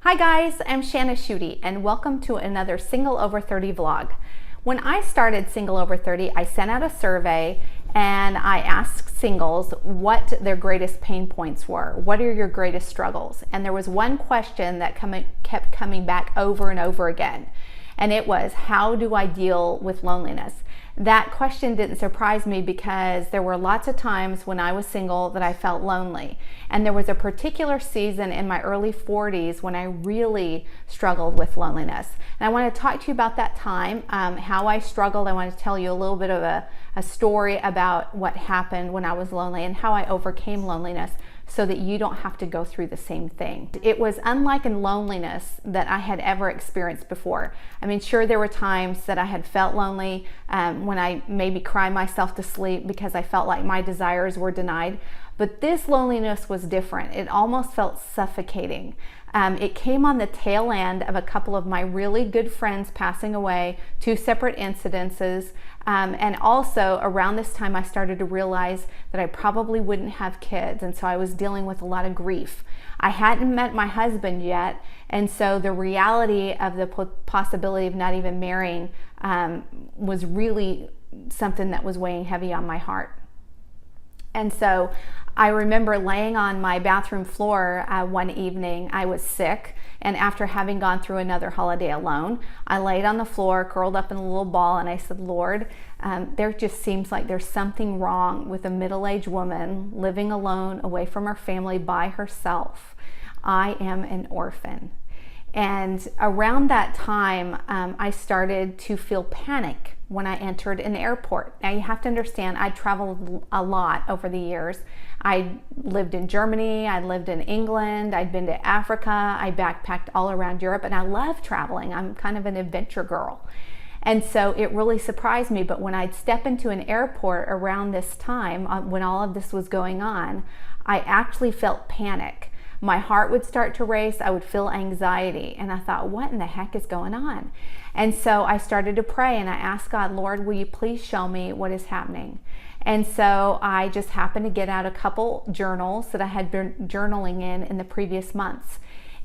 Hi guys, I'm Shanna Schutte and welcome to another Single Over 30 vlog. When I started Single Over 30, I sent out a survey and I asked singles what their greatest pain points were. What are your greatest struggles? And there was one question that kept coming back over and over again. And it was, how do I deal with loneliness? That question didn't surprise me because there were lots of times when I was single that I felt lonely. And there was a particular season in my early 40s when I really struggled with loneliness. And I want to talk to you about that time, how I struggled. I want to tell you a little bit of a story about what happened when I was lonely and how I overcame loneliness so that you don't have to go through the same thing. It was unlike in loneliness that I had ever experienced before. I mean, sure, there were times that I had felt lonely when I maybe cry myself to sleep because I felt like my desires were denied. But this loneliness was different. It almost felt suffocating. It came on the tail end of a couple of my really good friends passing away, two separate incidences. And also around this time I started to realize that I probably wouldn't have kids, and so I was dealing with a lot of grief. I hadn't met my husband yet, and so the reality of the possibility of not even marrying was really something that was weighing heavy on my heart. And so I remember laying on my bathroom floor one evening. I was sick, and after having gone through another holiday alone, I laid on the floor, curled up in a little ball, and I said, Lord, there just seems like there's something wrong with a middle-aged woman living alone, away from her family, by herself. I am an orphan. And around that time, I started to feel panic when I entered an airport. Now you have to understand, I traveled a lot over the years. I lived in Germany, I lived in England, I'd been to Africa, I backpacked all around Europe, and I love traveling. I'm kind of an adventure girl. And so it really surprised me, but when I'd step into an airport around this time, when all of this was going on, I actually felt panic. My heart would start to race, I would feel anxiety, and I thought, what in the heck is going on? And so I started to pray and I asked God, Lord, will you please show me what is happening? And so I just happened to get out a couple journals that I had been journaling in the previous months.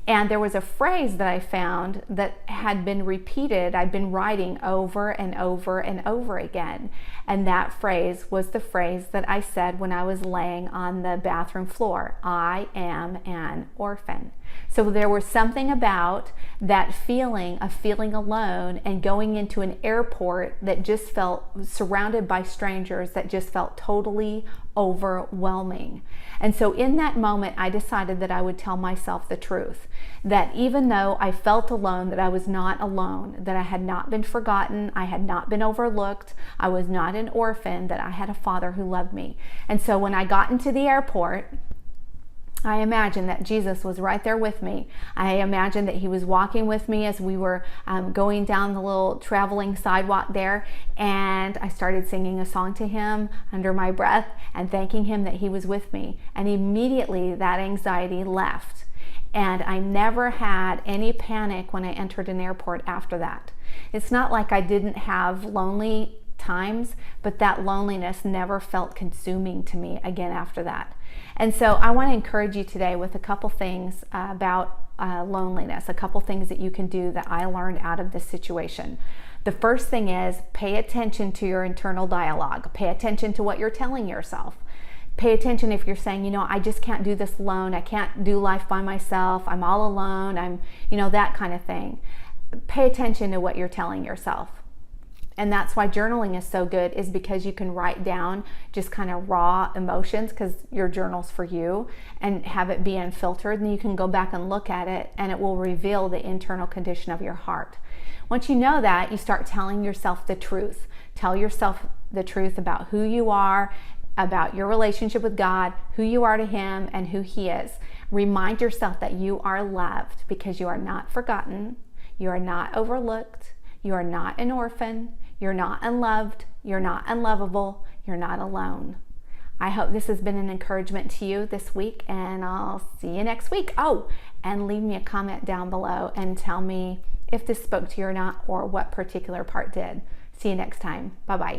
And there was a phrase that I found that had been repeated. I'd been writing over and over and over again. And that phrase was the phrase that I said when I was laying on the bathroom floor. I am an orphan. So there was something about that feeling of feeling alone and going into an airport that just felt surrounded by strangers, that just felt totally overwhelming. And so in that moment, I decided that I would tell myself the truth, that even though I felt alone, that I was not alone, that I had not been forgotten, I had not been overlooked, I was not an orphan, that I had a Father who loved me. And so when I got into the airport, I imagined that Jesus was right there with me. I imagined that he was walking with me as we were going down the little traveling sidewalk there, and I started singing a song to him under my breath and thanking him that he was with me. And immediately that anxiety left. And I never had any panic when I entered an airport after that. It's not like I didn't have lonely times, but that loneliness never felt consuming to me again after that. And so I want to encourage you today with a couple things about loneliness, a couple things that you can do that I learned out of this situation. The first thing is pay attention to your internal dialogue. Pay attention to what you're telling yourself. Pay attention if you're saying, I just can't do this alone. I can't do life by myself. I'm all alone. I'm, that kind of thing. Pay attention to what you're telling yourself. And that's why journaling is so good, is because you can write down just kind of raw emotions, because your journal's for you, and have it be unfiltered. And you can go back and look at it and it will reveal the internal condition of your heart. Once you know that, you start telling yourself the truth. Tell yourself the truth about who you are, about your relationship with God, who you are to him, and who he is. Remind yourself that you are loved because you are not forgotten, you are not overlooked, you are not an orphan, you're not unloved, you're not unlovable, you're not alone. I hope this has been an encouragement to you this week, and I'll see you next week. Oh, and leave me a comment down below and tell me if this spoke to you or not, or what particular part did. See you next time. Bye-bye.